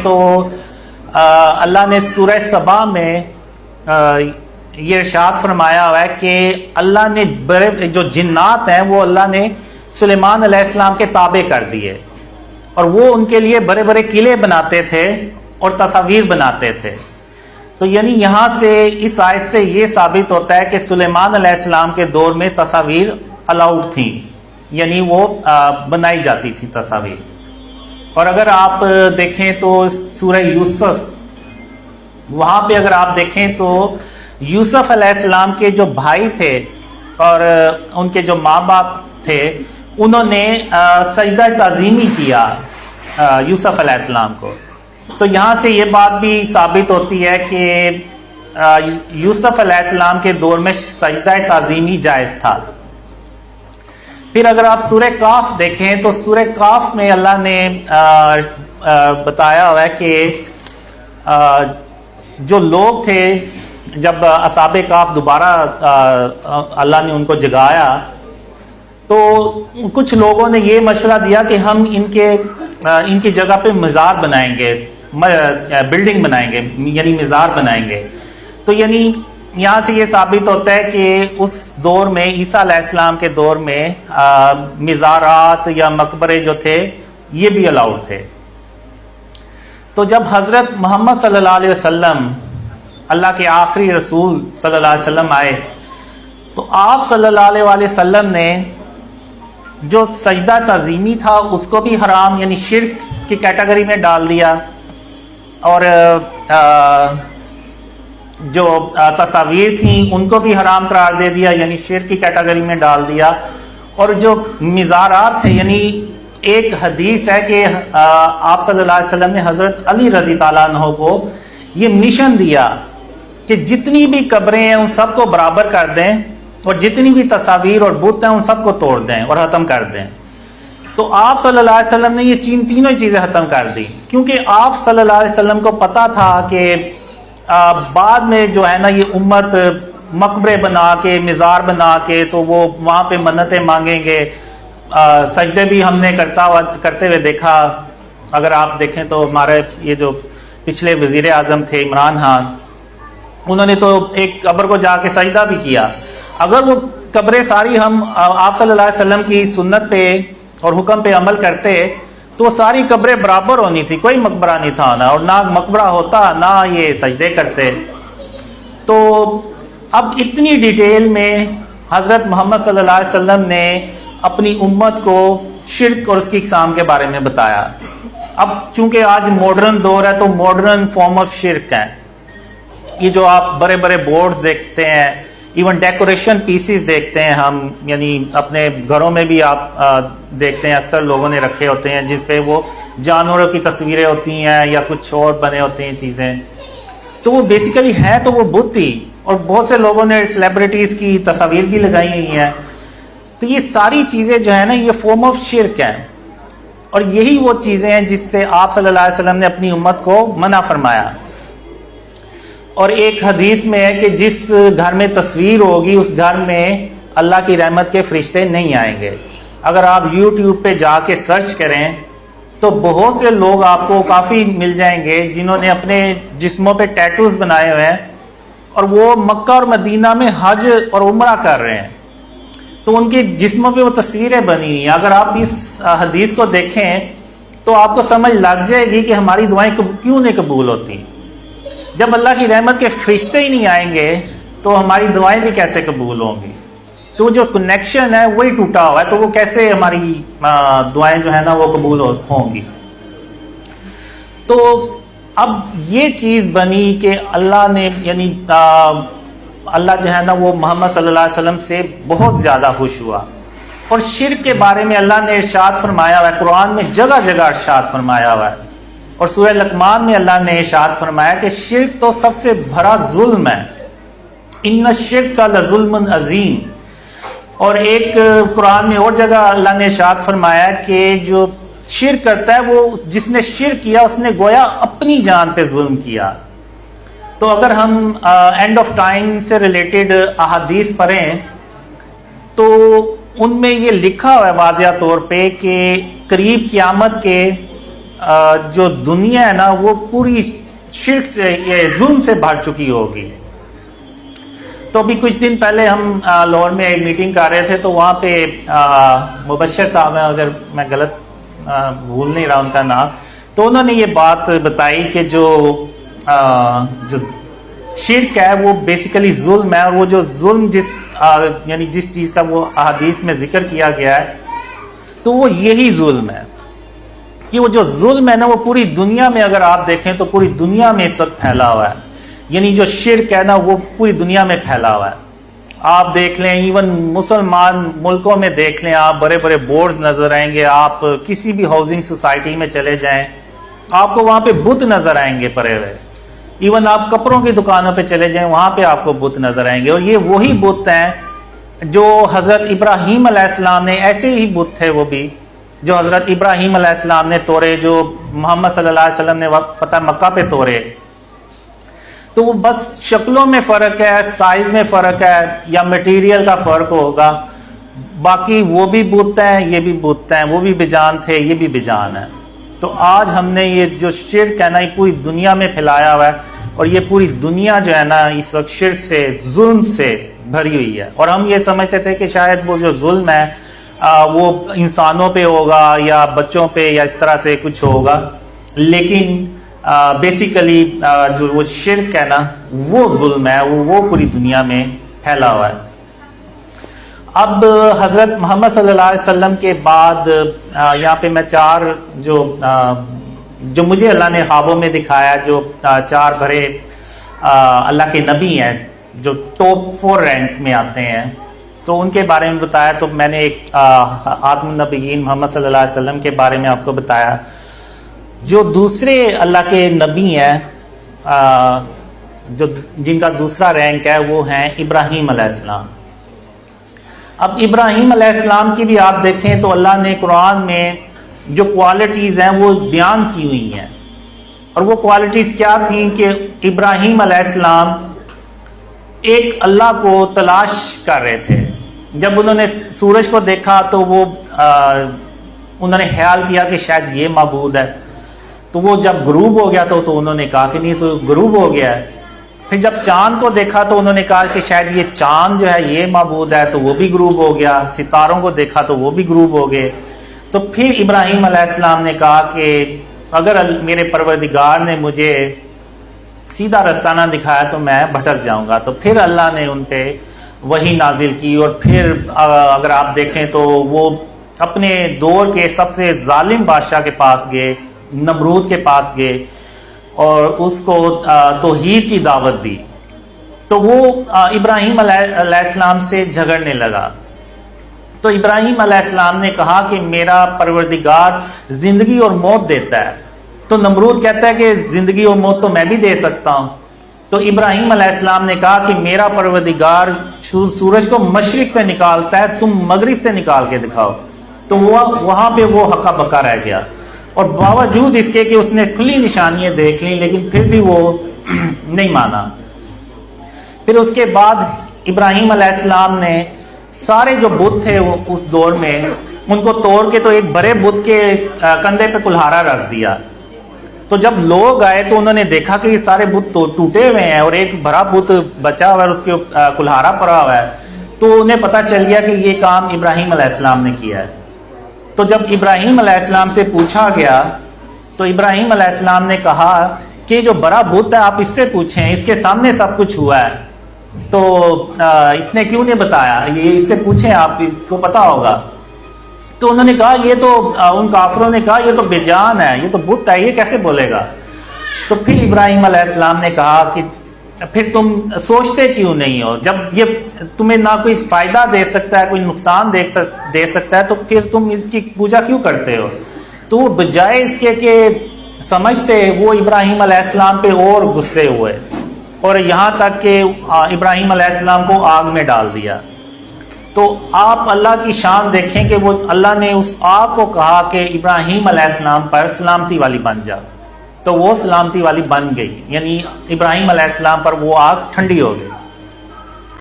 تو اللہ نے سورہ سبا میں یہ ارشاد فرمایا ہوا ہے کہ اللہ نے بڑے جو جنات ہیں وہ اللہ نے سلیمان علیہ السلام کے تابع کر دیے، اور وہ ان کے لیے بڑے بڑے قلعے بناتے تھے اور تصاویر بناتے تھے۔ تو یعنی یہاں سے اس آیت سے یہ ثابت ہوتا ہے کہ سلیمان علیہ السلام کے دور میں تصاویر الاؤڈ تھیں، یعنی وہ بنائی جاتی تھی تصاویر۔ اور اگر آپ دیکھیں تو سورہ یوسف، وہاں پہ اگر آپ دیکھیں تو یوسف علیہ السلام کے جو بھائی تھے اور ان کے جو ماں باپ تھے، انہوں نے سجدہ تعظیمی کیا یوسف علیہ السلام کو۔ تو یہاں سے یہ بات بھی ثابت ہوتی ہے کہ یوسف علیہ السلام کے دور میں سجدہ تعظیمی جائز تھا۔ پھر اگر آپ سورہ کاف دیکھیں تو سورہ کاف میں اللہ نے بتایا ہوا ہے کہ جو لوگ تھے، جب اصحاب کاف دوبارہ اللہ نے ان کو جگایا تو کچھ لوگوں نے یہ مشورہ دیا کہ ہم ان کی جگہ پہ مزار بنائیں گے، بلڈنگ بنائیں گے، یعنی مزار بنائیں گے۔ تو یعنی یہاں سے یہ ثابت ہوتا ہے کہ اس دور میں، عیسیٰ علیہ السلام کے دور میں، مزارات یا مقبرے جو تھے یہ بھی الاؤڈ تھے۔ تو جب حضرت محمد صلی اللہ علیہ وسلم، اللہ کے آخری رسول صلی اللہ علیہ وسلم آئے تو آپ صلی اللہ علیہ وسلم نے جو سجدہ تعظیمی تھا اس کو بھی حرام، یعنی شرک کی کیٹیگری میں ڈال دیا، اور جو تصاویر تھیں ان کو بھی حرام قرار دے دیا، یعنی شرک کی کیٹیگری میں ڈال دیا۔ اور جو مزارات تھے، یعنی ایک حدیث ہے کہ آپ صلی اللہ علیہ وسلم نے حضرت علی رضی تعالیٰ عنہ کو یہ مشن دیا کہ جتنی بھی قبریں ہیں ان سب کو برابر کر دیں، اور جتنی بھی تصاویر اور بت ہیں ان سب کو توڑ دیں اور ختم کر دیں۔ تو آپ صلی اللہ علیہ وسلم نے یہ تینوں چیزیں ختم کر دی، کیونکہ آپ صلی اللہ علیہ وسلم کو پتا تھا کہ بعد میں جو ہے نا یہ امت مقبرے بنا کے، مزار بنا کے، تو وہ وہاں پہ منتیں مانگیں گے۔ سجدے بھی ہم نے کرتے ہوئے دیکھا۔ اگر آپ دیکھیں تو ہمارے یہ جو پچھلے وزیر اعظم تھے عمران خان، انہوں نے تو ایک قبر کو جا کے سجدہ بھی کیا۔ اگر وہ قبریں ساری ہم آپ صلی اللہ علیہ وسلم کی سنت پہ اور حکم پہ عمل کرتے تو ساری قبریں برابر ہونی تھی، کوئی مقبرہ نہیں تھا نا، اور نہ مقبرہ ہوتا نہ یہ سجدے کرتے۔ تو اب اتنی ڈیٹیل میں حضرت محمد صلی اللہ علیہ وسلم نے اپنی امت کو شرک اور اس کی اقسام کے بارے میں بتایا۔ اب چونکہ آج ماڈرن دور ہے تو ماڈرن فارم آف شرک ہے یہ جو آپ بڑے بڑے بورڈ دیکھتے ہیں، ایون ڈیکوریشن پیسز دیکھتے ہیں ہم، یعنی اپنے گھروں میں بھی آپ دیکھتے ہیں اکثر لوگوں نے رکھے ہوتے ہیں جس پہ وہ جانوروں کی تصویریں ہوتی ہیں یا کچھ اور بنے ہوتے ہیں چیزیں، تو وہ بیسیکلی ہے تو وہ بت ہی، اور بہت سے لوگوں نے سیلیبریٹیز کی تصاویر بھی لگائی ہوئی ہیں۔ تو یہ ساری چیزیں جو ہے نا یہ فارم آف شرک ہیں، اور یہی وہ چیزیں ہیں جس سے آپ صلی اللہ علیہ وسلم نے اپنی امت کو منع فرمایا۔ اور ایک حدیث میں ہے کہ جس گھر میں تصویر ہوگی اس گھر میں اللہ کی رحمت کے فرشتے نہیں آئیں گے۔ اگر آپ یوٹیوب پہ جا کے سرچ کریں تو بہت سے لوگ آپ کو کافی مل جائیں گے جنہوں نے اپنے جسموں پہ ٹیٹوز بنائے ہوئے ہیں اور وہ مکہ اور مدینہ میں حج اور عمرہ کر رہے ہیں، تو ان کے جسموں پہ وہ تصویریں بنی ہوئی ہیں۔ اگر آپ اس حدیث کو دیکھیں تو آپ کو سمجھ لگ جائے گی کہ ہماری دعائیں کیوں نہیں قبول ہوتی۔ جب اللہ کی رحمت کے فرشتے ہی نہیں آئیں گے تو ہماری دعائیں بھی کیسے قبول ہوں گی؟ تو جو کنیکشن ہے وہی ٹوٹا ہوا ہے، تو وہ کیسے ہماری دعائیں جو ہے نا وہ قبول ہوں گی؟ تو اب یہ چیز بنی کہ اللہ نے، یعنی اللہ جو ہے نا وہ محمد صلی اللہ علیہ وسلم سے بہت زیادہ خوش ہوا، اور شرک کے بارے میں اللہ نے ارشاد فرمایا ہوا ہے، قرآن میں جگہ جگہ ارشاد فرمایا ہوا ہے، اور سورہ لقمان میں اللہ نے ارشاد فرمایا کہ شرک تو سب سے بڑا ظلم ہے، ان الشرک لظلم عظیم۔ اور ایک قرآن میں اور جگہ اللہ نے ارشاد فرمایا کہ جو شرک کرتا ہے وہ، جس نے شرک کیا اس نے گویا اپنی جان پہ ظلم کیا۔ تو اگر ہم اینڈ آف ٹائم سے ریلیٹڈ احادیث پڑھیں تو ان میں یہ لکھا ہوا ہے واضح طور پہ کہ قریب قیامت کے جو دنیا ہے نا وہ پوری شرک سے یہ ظلم سے بھر چکی ہوگی. تو ابھی کچھ دن پہلے ہم لاہور میں ایک میٹنگ کر رہے تھے, تو وہاں پہ مبشر صاحب ہیں, اگر میں غلط بھول نہیں رہا ان کا نام, تو انہوں نے یہ بات بتائی کہ جو شرک ہے وہ بیسیکلی ظلم ہے, اور وہ جو ظلم یعنی جس چیز کا وہ احادیث میں ذکر کیا گیا ہے تو وہ یہی ظلم ہے کہ وہ جو ظلم ہے نا وہ پوری دنیا میں اگر آپ دیکھیں تو پوری دنیا میں اس وقت پھیلا ہوا ہے. یعنی جو شرک ہے نا وہ پوری دنیا میں پھیلا ہوا ہے. آپ دیکھ لیں ایون مسلمان ملکوں میں دیکھ لیں, آپ بڑے بڑے بورڈز نظر آئیں گے, آپ کسی بھی ہاؤسنگ سوسائٹی میں چلے جائیں آپ کو وہاں پہ بت نظر آئیں گے پڑے ہوئے. ایون آپ کپڑوں کی دکانوں پہ چلے جائیں وہاں پہ آپ کو بت نظر آئیں گے, اور یہ وہی بت ہیں جو حضرت ابراہیم علیہ السلام نے, ایسے ہی بت تھے وہ بھی جو حضرت ابراہیم علیہ السلام نے توڑے, جو محمد صلی اللہ علیہ وسلم نے فتح مکہ پہ توڑے. تو وہ بس شکلوں میں فرق ہے, سائز میں فرق ہے, یا میٹیریل کا فرق ہوگا, باقی وہ بھی بت ہیں یہ بھی بت ہیں, وہ بھی بجان تھے یہ بھی بجان ہیں. تو آج ہم نے یہ جو شرک ہے نا یہ پوری دنیا میں پھیلایا ہوا ہے, اور یہ پوری دنیا جو ہے نا اس وقت شرک سے ظلم سے بھری ہوئی ہے. اور ہم یہ سمجھتے تھے کہ شاید وہ جو ظلم ہے وہ انسانوں پہ ہوگا یا بچوں پہ یا اس طرح سے کچھ ہوگا, لیکن بیسیکلی جو وہ شرک ہے نا وہ ظلم ہے, وہ پوری دنیا میں پھیلا ہوا ہے. اب حضرت محمد صلی اللہ علیہ وسلم کے بعد یہاں پہ میں چار جو مجھے اللہ نے خوابوں میں دکھایا, جو چار بڑے اللہ کے نبی ہیں جو ٹاپ 4 رینک میں آتے ہیں, تو ان کے بارے میں بتایا. تو میں نے ایک خاتم النبیین محمد صلی اللہ علیہ وسلم کے بارے میں آپ کو بتایا. جو دوسرے اللہ کے نبی ہیں جو جن کا دوسرا رینک ہے وہ ہیں ابراہیم علیہ السلام. اب ابراہیم علیہ السلام کی بھی آپ دیکھیں تو اللہ نے قرآن میں جو کوالٹیز ہیں وہ بیان کی ہوئی ہیں, اور وہ کوالٹیز کیا تھیں کہ ابراہیم علیہ السلام ایک اللہ کو تلاش کر رہے تھے. جب انہوں نے سورج کو دیکھا تو وہ انہوں نے خیال کیا کہ شاید یہ معبود ہے. تو وہ جب غروب ہو گیا تو انہوں نے کہا کہ نہیں تو غروب ہو گیا ہے. پھر جب چاند کو دیکھا تو انہوں نے کہا کہ شاید یہ چاند جو ہے یہ معبود ہے, تو وہ بھی غروب ہو گیا. ستاروں کو دیکھا تو وہ بھی غروب ہو گئے. تو پھر ابراہیم علیہ السلام نے کہا کہ اگر میرے پروردگار نے مجھے سیدھا رستہ نہ دکھایا تو میں بھٹک جاؤں گا. تو پھر اللہ نے ان پہ وحی نازل کی, اور پھر اگر آپ دیکھیں تو وہ اپنے دور کے سب سے ظالم بادشاہ کے پاس گئے, نمرود کے پاس گئے, اور اس کو توحید کی دعوت دی. تو وہ ابراہیم علیہ السلام سے جھگڑنے لگا. تو ابراہیم علیہ السلام نے کہا کہ میرا پروردگار زندگی اور موت دیتا ہے. تو نمرود کہتا ہے کہ زندگی اور موت تو میں بھی دے سکتا ہوں. تو ابراہیم علیہ السلام نے کہا کہ میرا پروردگار سورج کو مشرق سے نکالتا ہے, تم مغرب سے نکال کے دکھاؤ. تو وہاں پہ وہ ہکا بکا رہ گیا, اور باوجود اس کے کہ اس نے کھلی نشانیاں دیکھ لی لیکن پھر بھی وہ نہیں مانا. پھر اس کے بعد ابراہیم علیہ السلام نے سارے جو بت تھے اس دور میں ان کو توڑ کے تو ایک بڑے بت کے کندھے پہ کلہارا رکھ دیا. تو جب لوگ آئے تو انہوں نے دیکھا کہ یہ سارے بت ٹوٹے ہوئے ہیں اور ایک بڑا بت بچا ہوا ہے, اس کے کلہارا پڑا ہوا ہے. تو انہیں پتہ چل گیا کہ یہ کام ابراہیم علیہ السلام نے کیا ہے. تو جب ابراہیم علیہ السلام سے پوچھا گیا تو ابراہیم علیہ السلام نے کہا کہ جو بڑا بت ہے آپ اس سے پوچھیں, اس کے سامنے سب کچھ ہوا ہے. تو اس نے کیوں نہیں بتایا, یہ اس سے پوچھیں, آپ اس کو پتا ہوگا. تو انہوں نے کہا یہ تو ان کافروں نے کہا یہ تو بےجان ہے, یہ تو بت ہے, یہ کیسے بولے گا. تو پھر ابراہیم علیہ السلام نے کہا کہ پھر تم سوچتے کیوں نہیں ہو, جب یہ تمہیں نہ کوئی فائدہ دے سکتا ہے کوئی نقصان دے سکتا ہے تو پھر تم اس کی پوجا کیوں کرتے ہو. تو وہ بجائے اس کے کہ سمجھتے وہ ابراہیم علیہ السلام پہ اور غصے ہوئے, اور یہاں تک کہ ابراہیم علیہ السلام کو آگ میں ڈال دیا. تو آپ اللہ کی شان دیکھیں کہ وہ اللہ نے اس آگ کو کہا کہ ابراہیم علیہ السلام پر سلامتی والی بن جا, تو وہ سلامتی والی بن گئی, یعنی ابراہیم علیہ السلام پر وہ آگ ٹھنڈی ہو گئی.